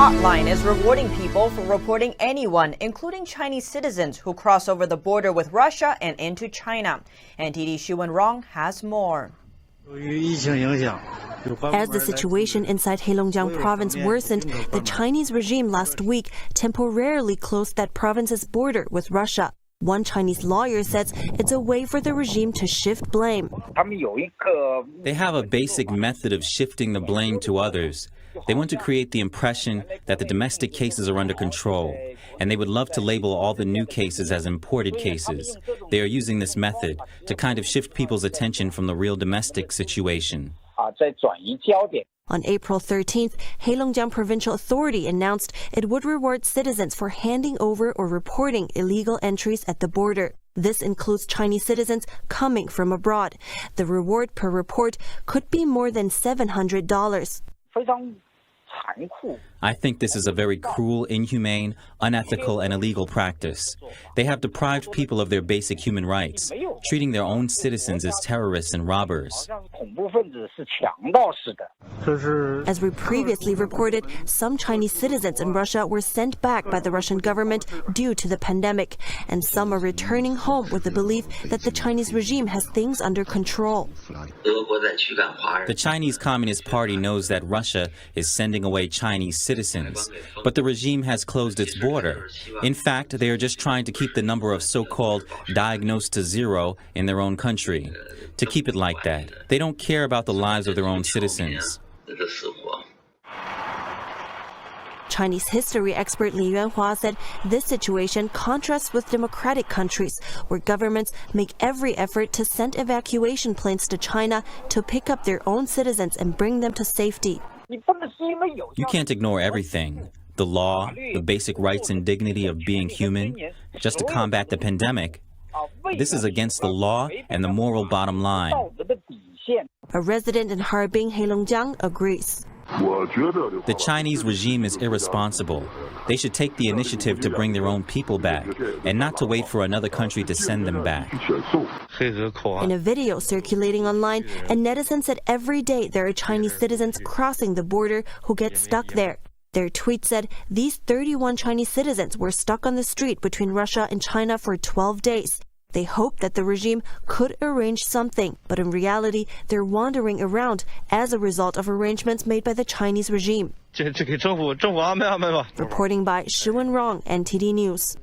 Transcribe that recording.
hotline is rewarding people for reporting anyone, including Chinese citizens, who cross over the border with Russia and into China. NTD Xu Wenrong has more. As the situation inside Heilongjiang province worsened, the Chinese regime last week temporarily closed that province's border with Russia. One Chinese lawyer says it's a way for the regime to shift blame. They have a basic method of shifting the blame to others. They want to create the impression that the domestic cases are under control, and they would love to label all the new cases as imported cases. They are using this method to kind of shift people's attention from the real domestic situation. On April 13th, Heilongjiang Provincial Authority announced it would reward citizens for handing over or reporting illegal entries at the border. This includes Chinese citizens coming from abroad. The reward per report could be more than $700. I think this is a very cruel, inhumane, unethical, and illegal practice. They have deprived people of their basic human rights, treating their own citizens as terrorists and robbers. As we previously reported, some Chinese citizens in Russia were sent back by the Russian government due to the pandemic, and some are returning home with the belief that the Chinese regime has things under control. The Chinese Communist Party knows that Russia is sending away Chinese citizens, but the regime has closed its border. In fact, they are just trying to keep the number of so-called diagnosed to zero in their own country. To keep it like that. They don't care about the lives of their own citizens. Chinese history expert Li Yuanhua said this situation contrasts with democratic countries, where governments make every effort to send evacuation planes to China to pick up their own citizens and bring them to safety. You can't ignore everything. The law, the basic rights and dignity of being human, just to combat the pandemic. This is against the law and the moral bottom line. A resident in Harbin, Heilongjiang, agrees. The Chinese regime is irresponsible. They should take the initiative to bring their own people back, and not to wait for another country to send them back. In a video circulating online, a netizen said every day there are Chinese citizens crossing the border who get stuck there. Their tweet said these 31 Chinese citizens were stuck on the street between Russia and China for 12 days. They hope that the regime could arrange something, but in reality, they're wandering around as a result of arrangements made by the Chinese regime. Reporting by Xu Wenrong, NTD News.